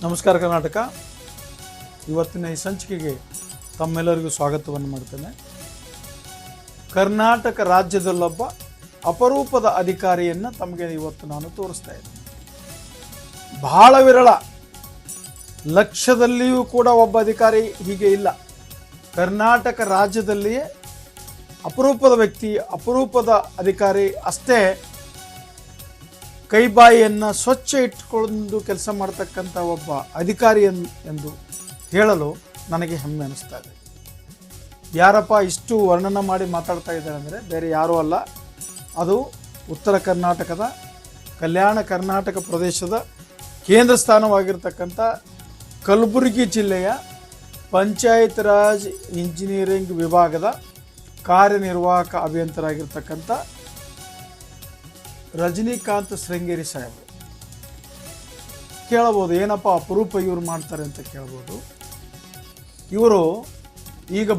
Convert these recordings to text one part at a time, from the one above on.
ನಮಸ್ಕಾರ ಕರ್ನಾಟಕ. ಇವತ್ತಿನ ಈ ಸಂಚಿಕೆಗೆ ತಮ್ಮೆಲ್ಲರಿಗೂ ಸ್ವಾಗತವನ್ನು ಮಾಡ್ತೇನೆ. ಕರ್ನಾಟಕ ರಾಜ್ಯದಲ್ಲೊಬ್ಬ ಅಪರೂಪದ ಅಧಿಕಾರಿಯನ್ನು ತಮಗೆ ಇವತ್ತು ನಾನು ತೋರಿಸ್ತಾ ಇದ್ದೇನೆ. ಬಹಳ ವಿರಳ, ಲಕ್ಷದಲ್ಲಿಯೂ ಕೂಡ ಒಬ್ಬ ಅಧಿಕಾರಿ ಹೀಗೆ ಇಲ್ಲ. ಕರ್ನಾಟಕ ರಾಜ್ಯದಲ್ಲಿಯೇ ಅಪರೂಪದ ವ್ಯಕ್ತಿ, ಅಪರೂಪದ ಅಧಿಕಾರಿ ಅಷ್ಟೇ ಕೈಬಾಯಿಯನ್ನು ಸ್ವಚ್ಛ ಇಟ್ಟುಕೊಂಡು ಕೆಲಸ ಮಾಡ್ತಕ್ಕಂಥ ಒಬ್ಬ ಅಧಿಕಾರಿ ಎಂದು ಹೇಳಲು ನನಗೆ ಹೆಮ್ಮೆ ಅನ್ನಿಸ್ತಾ ಇದೆ. ಯಾರಪ್ಪ ಇಷ್ಟು ವರ್ಣನ ಮಾಡಿ ಮಾತಾಡ್ತಾ ಇದ್ದಾರೆ ಅಂದರೆ ಬೇರೆ ಯಾರೂ ಅಲ್ಲ, ಅದು ಉತ್ತರ ಕರ್ನಾಟಕದ ಕಲ್ಯಾಣ ಕರ್ನಾಟಕ ಪ್ರದೇಶದ ಕೇಂದ್ರ ಸ್ಥಾನವಾಗಿರ್ತಕ್ಕಂಥ ಕಲಬುರಗಿ ಜಿಲ್ಲೆಯ ಪಂಚಾಯತ್ ರಾಜ್ ಇಂಜಿನಿಯರಿಂಗ್ ವಿಭಾಗದ ಕಾರ್ಯನಿರ್ವಾಹಕ ಅಭಿಯಂತರಾಗಿರ್ತಕ್ಕಂಥ ರಜನಿಕಾಂತ್ ಶೃಂಗೇರಿ ಸಾಹೇಬರು. ಕೇಳಬಹುದು, ಏನಪ್ಪ ಅಪರೂಪ ಇವರು ಮಾಡ್ತಾರೆ ಅಂತ ಕೇಳ್ಬೋದು. ಇವರು ಈಗ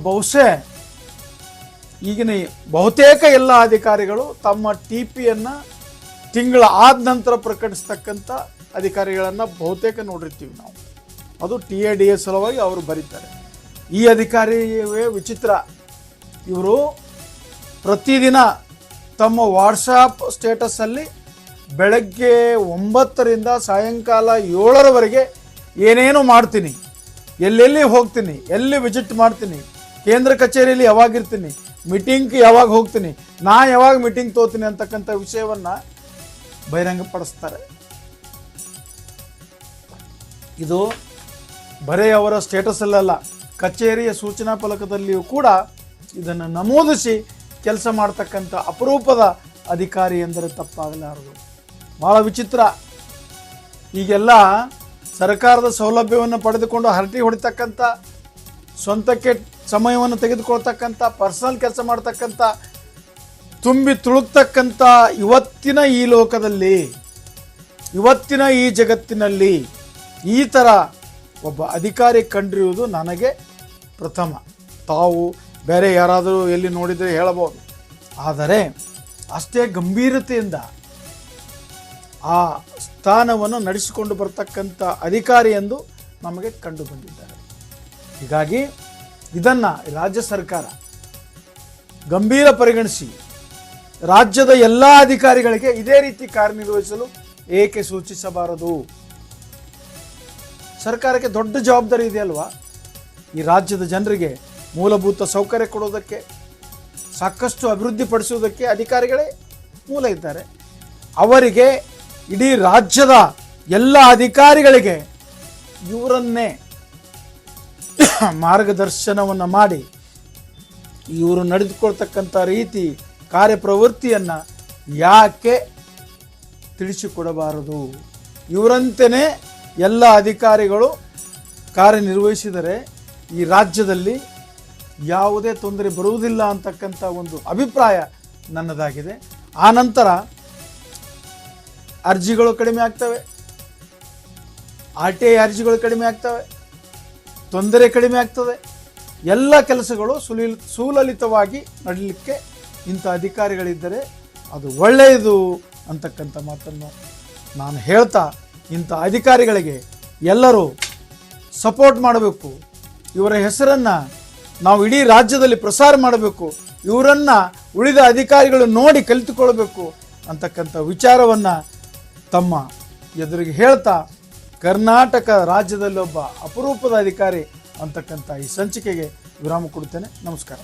ಈಗಿನ ಬಹುತೇಕ ಎಲ್ಲ ಅಧಿಕಾರಿಗಳು ತಮ್ಮ TPಯನ್ನು ತಿಂಗಳ ಆದ ನಂತರ ಪ್ರಕಟಿಸ್ತಕ್ಕಂಥ ಅಧಿಕಾರಿಗಳನ್ನು ಬಹುತೇಕ ನೋಡಿರ್ತೀವಿ ನಾವು. ಅದು TADA ಸಲುವಾಗಿ ಅವರು ಬರೀತಾರೆ. ಈ ಅಧಿಕಾರಿಯವೇ ವಿಚಿತ್ರ. ಇವರು ಪ್ರತಿದಿನ ತಮ್ಮ ವಾಟ್ಸಾಪ್ ಸ್ಟೇಟಸಲ್ಲಿ ಬೆಳಗ್ಗೆ 9ರಿಂದ ಸಾಯಂಕಾಲ 7ರವರೆಗೆ ಏನೇನು ಮಾಡ್ತೀನಿ, ಎಲ್ಲೆಲ್ಲಿ ಹೋಗ್ತೀನಿ, ಎಲ್ಲಿ ವಿಸಿಟ್ ಮಾಡ್ತೀನಿ, ಕೇಂದ್ರ ಕಚೇರಿಯಲ್ಲಿ ಯಾವಾಗಿರ್ತೀನಿ, ಮೀಟಿಂಗ್ ಯಾವಾಗ ಹೋಗ್ತೀನಿ, ನಾ ಯಾವಾಗ ಮೀಟಿಂಗ್ ತೋತೀನಿ ಅಂತಕ್ಕಂಥ ವಿಷಯವನ್ನು ಬಹಿರಂಗಪಡಿಸ್ತಾರೆ. ಇದು ಬರೀ ಅವರ ಸ್ಟೇಟಸಲ್ಲ, ಕಚೇರಿಯ ಸೂಚನಾ ಫಲಕದಲ್ಲಿಯೂ ಕೂಡ ಇದನ್ನು ನಮೂದಿಸಿ ಕೆಲಸ ಮಾಡ್ತಕ್ಕಂಥ ಅಪರೂಪದ ಅಧಿಕಾರಿ ಎಂದರೆ ತಪ್ಪಾಗಲಾರದು. ಭಾಳ ವಿಚಿತ್ರ. ಈಗೆಲ್ಲ ಸರ್ಕಾರದ ಸೌಲಭ್ಯವನ್ನು ಪಡೆದುಕೊಂಡು ಹರಟಿ ಹೊಡಿತಕ್ಕಂಥ, ಸ್ವಂತಕ್ಕೆ ಸಮಯವನ್ನು ತೆಗೆದುಕೊಳ್ತಕ್ಕಂಥ, ಪರ್ಸನಲ್ ಕೆಲಸ ಮಾಡ್ತಕ್ಕಂಥ, ತುಂಬಿ ತುಳುಕ್ತಕ್ಕಂಥ ಇವತ್ತಿನ ಈ ಲೋಕದಲ್ಲಿ, ಇವತ್ತಿನ ಈ ಜಗತ್ತಿನಲ್ಲಿ ಈ ಥರ ಒಬ್ಬ ಅಧಿಕಾರಿ ಕಂಡಿರುವುದು ನನಗೆ ಪ್ರಥಮ. ತಾವು ಬೇರೆ ಯಾರಾದರೂ ಎಲ್ಲಿ ನೋಡಿದರೆ ಹೇಳಬಹುದು, ಆದರೆ ಅಷ್ಟೇ ಗಂಭೀರತೆಯಿಂದ ಆ ಸ್ಥಾನವನ್ನು ನಡೆಸಿಕೊಂಡು ಬರ್ತಕ್ಕಂಥ ಅಧಿಕಾರಿ ಎಂದು ನಮಗೆ ಕಂಡು ಬಂದಿದ್ದಾರೆ. ಹೀಗಾಗಿ ಇದನ್ನು ರಾಜ್ಯ ಸರ್ಕಾರ ಗಂಭೀರ ಪರಿಗಣಿಸಿ ರಾಜ್ಯದ ಎಲ್ಲ ಅಧಿಕಾರಿಗಳಿಗೆ ಇದೇ ರೀತಿ ಕಾರ್ಯನಿರ್ವಹಿಸಲು ಏಕೆ ಸೂಚಿಸಬಾರದು? ಸರ್ಕಾರಕ್ಕೆ ದೊಡ್ಡ ಜವಾಬ್ದಾರಿ ಇದೆ ಅಲ್ವಾ? ಈ ರಾಜ್ಯದ ಜನರಿಗೆ ಮೂಲಭೂತ ಸೌಕರ್ಯ ಕೊಡೋದಕ್ಕೆ, ಸಾಕಷ್ಟು ಅಭಿವೃದ್ಧಿಪಡಿಸುವುದಕ್ಕೆ ಅಧಿಕಾರಿಗಳೇ ಮೂಲ ಇದ್ದಾರೆ. ಅವರಿಗೆ, ಇಡೀ ರಾಜ್ಯದ ಎಲ್ಲ ಅಧಿಕಾರಿಗಳಿಗೆ ಇವರನ್ನೇ ಮಾರ್ಗದರ್ಶನವನ್ನು ಮಾಡಿ ಇವರು ನಡೆದುಕೊಳ್ತಕ್ಕಂಥ ರೀತಿ, ಕಾರ್ಯಪ್ರವೃತ್ತಿಯನ್ನು ಯಾಕೆ ತಿಳಿಸಿಕೊಡಬಾರದು? ಇವರಂತೆಯೇ ಎಲ್ಲ ಅಧಿಕಾರಿಗಳು ಕಾರ್ಯನಿರ್ವಹಿಸಿದರೆ ಈ ರಾಜ್ಯದಲ್ಲಿ ಯಾವುದೇ ತೊಂದರೆ ಬರುವುದಿಲ್ಲ ಅಂತಕ್ಕಂಥ ಒಂದು ಅಭಿಪ್ರಾಯ ನನ್ನದಾಗಿದೆ. ಆನಂತರ ಅರ್ಜಿಗಳು ಕಡಿಮೆ ಆಗ್ತವೆ, RTI ಅರ್ಜಿಗಳು ಕಡಿಮೆ ಆಗ್ತವೆ, ತೊಂದರೆ ಕಡಿಮೆ ಆಗ್ತದೆ, ಎಲ್ಲ ಕೆಲಸಗಳು ಸುಲಲಿತವಾಗಿ ನಡೀಲಿಕ್ಕೆ ಇಂಥ ಅಧಿಕಾರಿಗಳಿದ್ದರೆ ಅದು ಒಳ್ಳೆಯದು ಅಂತಕ್ಕಂಥ ಮಾತನ್ನು ನಾನು ಹೇಳ್ತಾ, ಇಂಥ ಅಧಿಕಾರಿಗಳಿಗೆ ಎಲ್ಲರೂ ಸಪೋರ್ಟ್ ಮಾಡಬೇಕು. ಇವರ ಹೆಸರನ್ನು ನಾವು ಇಡೀ ರಾಜ್ಯದಲ್ಲಿ ಪ್ರಸಾರ ಮಾಡಬೇಕು. ಇವರನ್ನು ಉಳಿದ ಅಧಿಕಾರಿಗಳು ನೋಡಿ ಕಲಿತುಕೊಳ್ಬೇಕು ಅಂತಕ್ಕಂಥ ವಿಚಾರವನ್ನು ತಮ್ಮ ಎದುರಿಗೆ ಹೇಳ್ತಾ, ಕರ್ನಾಟಕ ರಾಜ್ಯದಲ್ಲಿ ಒಬ್ಬ ಅಪರೂಪದ ಅಧಿಕಾರಿ ಅಂತಕ್ಕಂಥ ಈ ಸಂಚಿಕೆಗೆ ವಿರಾಮ ಕೊಡುತ್ತೇನೆ. ನಮಸ್ಕಾರ.